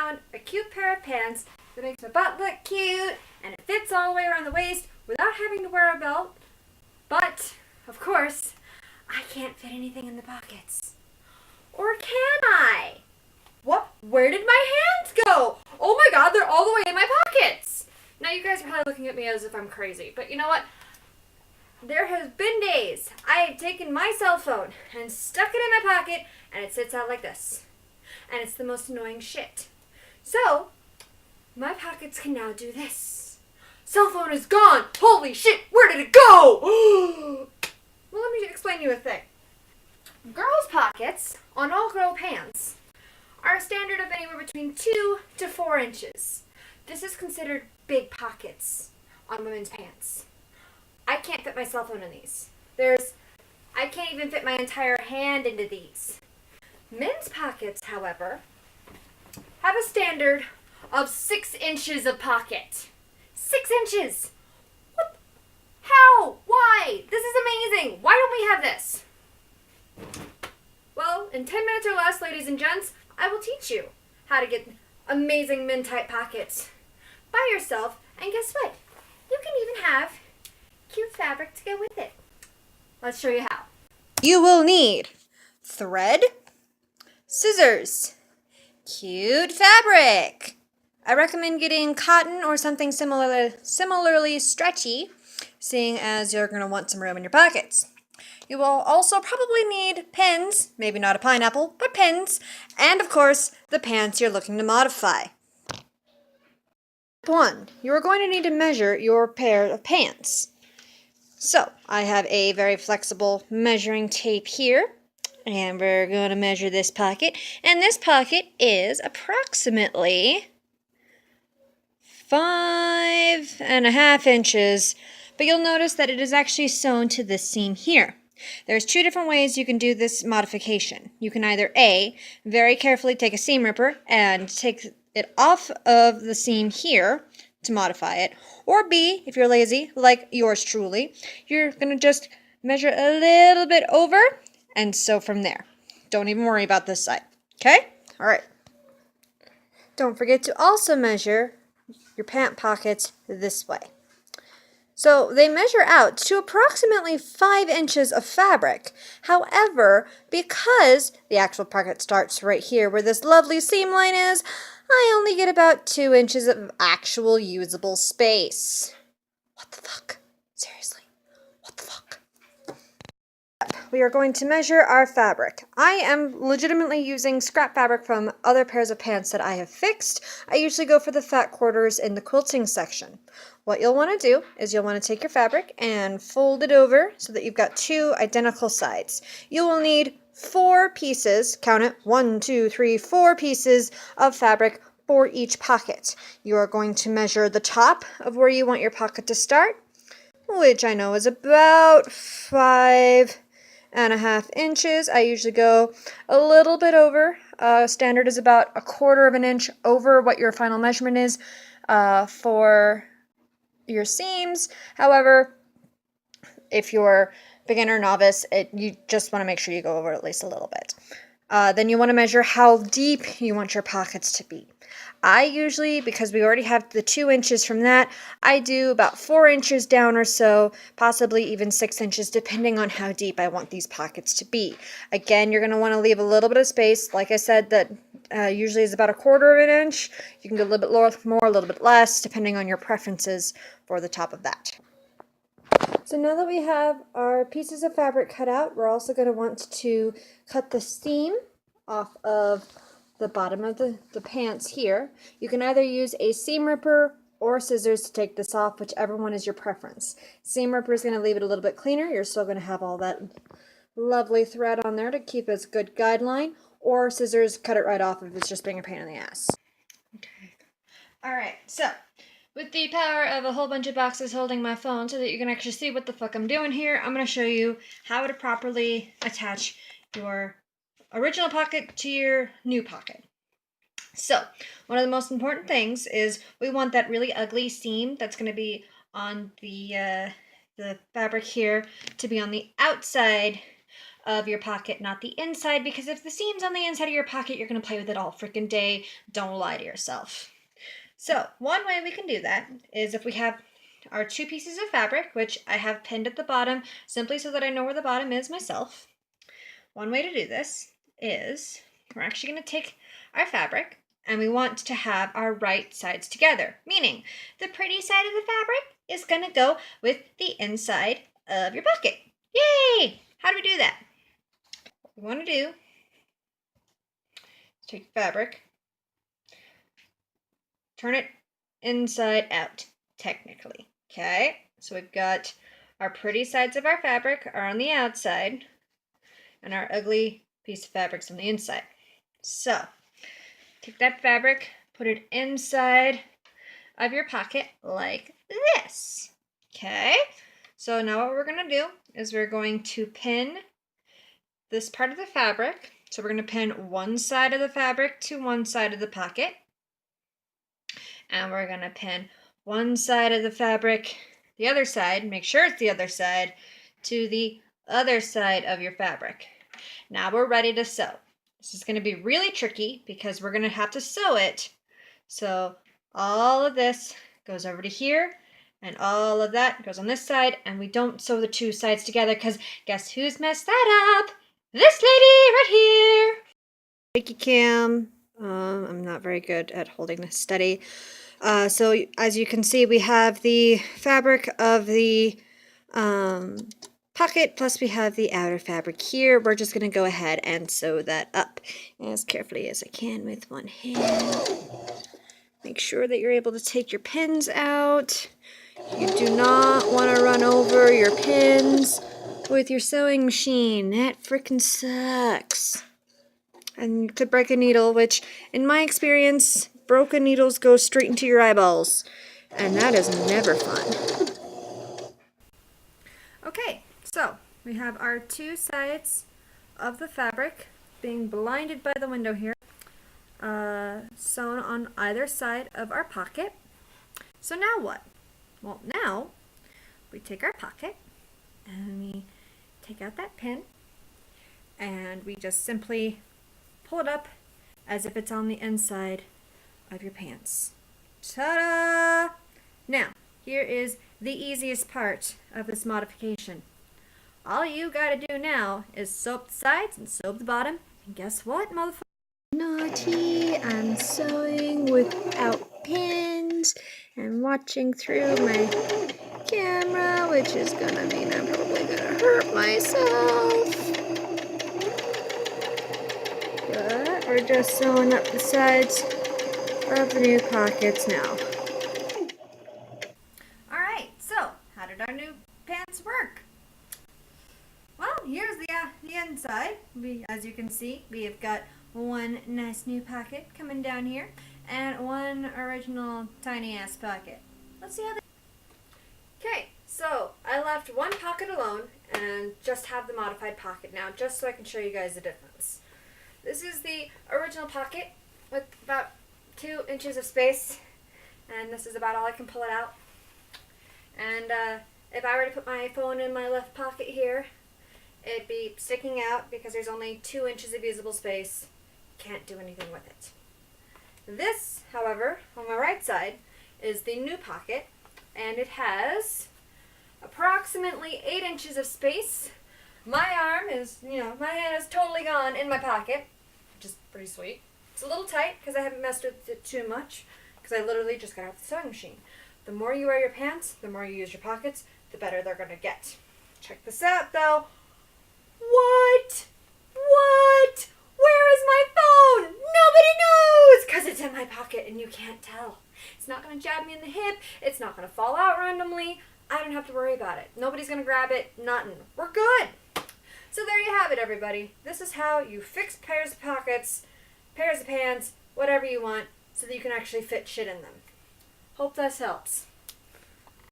found a cute pair of pants that makes my butt look cute and it fits all the way around the waist without having to wear a belt. But, of course, I can't fit anything in the pockets. Or can I? What? Where did my hands go? Oh my god, they're all the way in my pockets! Now you guys are probably looking at me as if I'm crazy, but you know what? There has been days I have taken my cell phone and stuck it in my pocket and it sits out like this. And it's the most annoying shit. So, my pockets can now do this. Cell phone is gone! Holy shit, where did it go? Well, let me explain to you a thing. Girls' pockets, on all girl pants, are a standard of anywhere between 2 to 4 inches. This is considered big pockets on women's pants. I can't fit my cell phone in these. I can't even fit my entire hand into these. Men's pockets, however, have a standard of 6 inches of pocket. 6 inches! What? How? Why? This is amazing! Why don't we have this? Well, in 10 minutes or less, ladies and gents, I will teach you how to get amazing men-type pockets by yourself. And guess what? You can even have cute fabric to go with it. Let's show you how. You will need thread, scissors, cute fabric. I recommend getting cotton or something similarly stretchy, seeing as you're going to want some room in your pockets. You will also probably need pins, maybe not a pineapple, but pins, and of course, the pants you're looking to modify. Step 1. You are going to need to measure your pair of pants. So, I have a very flexible measuring tape here, and we're going to measure this pocket, and this pocket is approximately 5.5 inches, but you'll notice that it is actually sewn to this seam here. There's 2 different ways you can do this modification. You can either A, very carefully take a seam ripper and take it off of the seam here to modify it, or B, if you're lazy, like yours truly, you're going to just measure a little bit over and sew from there. Don't even worry about this side, okay? All right. Don't forget to also measure your pant pockets this way. So they measure out to approximately 5 inches of fabric. However, because the actual pocket starts right here where this lovely seam line is, I only get about 2 inches of actual usable space. What the fuck? Seriously, what the fuck? We are going to measure our fabric. I am legitimately using scrap fabric from other pairs of pants that I have fixed. I usually go for the fat quarters in the quilting section. What you'll want to do is you'll want to take your fabric and fold it over so that you've got 2 identical sides. You will need 4 pieces, count it, 1, 2, 3, 4 pieces of fabric for each pocket. You are going to measure the top of where you want your pocket to start, which I know is about 5.5 inches. I usually go a little bit over. Standard is about 1/4 of an inch over what your final measurement is for your seams. However, if you're beginner, novice, you just want to make sure you go over at least a little bit. Then you want to measure how deep you want your pockets to be. I usually, because we already have the 2 inches from that, I do about 4 inches down or so, possibly even 6 inches, depending on how deep I want these pockets to be. Again, you're going to want to leave a little bit of space. Like I said, that usually is about 1/4 of an inch. You can go a little bit more, a little bit less, depending on your preferences for the top of that. So now that we have our pieces of fabric cut out, we're also going to want to cut the seam off of the bottom of the pants here. You can either use a seam ripper or scissors to take this off, whichever one is your preference. Seam ripper is going to leave it a little bit cleaner. You're still going to have all that lovely thread on there to keep as good guideline, or scissors, cut it right off if it's just being a pain in the ass. Okay. Alright, so with the power of a whole bunch of boxes holding my phone so that you can actually see what the fuck I'm doing here, I'm going to show you how to properly attach your original pocket to your new pocket. So, one of the most important things is we want that really ugly seam that's going to be on the fabric here to be on the outside of your pocket, not the inside, because if the seam's on the inside of your pocket, you're going to play with it all freaking day. Don't lie to yourself. So one way we can do that is if we have our 2 pieces of fabric, which I have pinned at the bottom simply so that I know where the bottom is myself. One way to do this is we're actually going to take our fabric and we want to have our right sides together, meaning the pretty side of the fabric is going to go with the inside of your pocket. Yay! How do we do that? What we want to do is take fabric, turn it inside out, technically. Okay, so we've got our pretty sides of our fabric are on the outside, and our ugly piece of fabric's on the inside. So, take that fabric, put it inside of your pocket like this. Okay, so now what we're going to do is we're going to pin this part of the fabric. So we're going to pin one side of the fabric to one side of the pocket. And we're going to pin one side of the fabric, the other side, make sure it's the other side, to the other side of your fabric. Now we're ready to sew. This is going to be really tricky because we're going to have to sew it. So all of this goes over to here and all of that goes on this side, and we don't sew the 2 sides together because guess who's messed that up? This lady right here. Thank you, Cam. I'm not very good at holding this steady. So as you can see, we have the fabric of the pocket, plus we have the outer fabric here. We're just going to go ahead and sew that up as carefully as I can with one hand. Make sure that you're able to take your pins out. You do not want to run over your pins with your sewing machine. That freaking sucks. And you could break a needle, which, in my experience, broken needles go straight into your eyeballs. And that is never fun. Okay, so we have our 2 sides of the fabric being blinded by the window here, sewn on either side of our pocket. So now what? Well, now we take our pocket and we take out that pin and we just simply pull it up as if it's on the inside of your pants. Ta-da! Now, here is the easiest part of this modification. All you gotta do now is sew up the sides and sew up the bottom, and guess what, motherfucker? Naughty, I'm sewing without pins and watching through my camera, which is gonna mean I'm probably gonna hurt myself. But we're just sewing up the sides of the new pockets now. Alright, so how did our new pants work? Well, here's the inside. As you can see, we have got one nice new pocket coming down here and one original tiny ass pocket. Let's see how Okay, so I left one pocket alone and just have the modified pocket now, just so I can show you guys the difference. This is the original pocket with about 2 inches of space, and this is about all I can pull it out. And if I were to put my phone in my left pocket here, it'd be sticking out because there's only 2 inches of usable space. Can't do anything with it. This, however, on my right side, is the new pocket, and it has approximately 8 inches of space. My arm is, my hand is totally gone in my pocket, which is pretty sweet. It's a little tight because I haven't messed with it too much, because I literally just got out the sewing machine. The more you wear your pants, the more you use your pockets, the better they're going to get. Check this out, though. What? What? Where is my phone? Nobody knows, because it's in my pocket and you can't tell. It's not going to jab me in the hip. It's not going to fall out randomly. I don't have to worry about it. Nobody's going to grab it. Nothing. We're good. So there you have it, everybody. This is how you fix pairs of pockets, pairs of pants, whatever you want, so that you can actually fit shit in them. Hope this helps.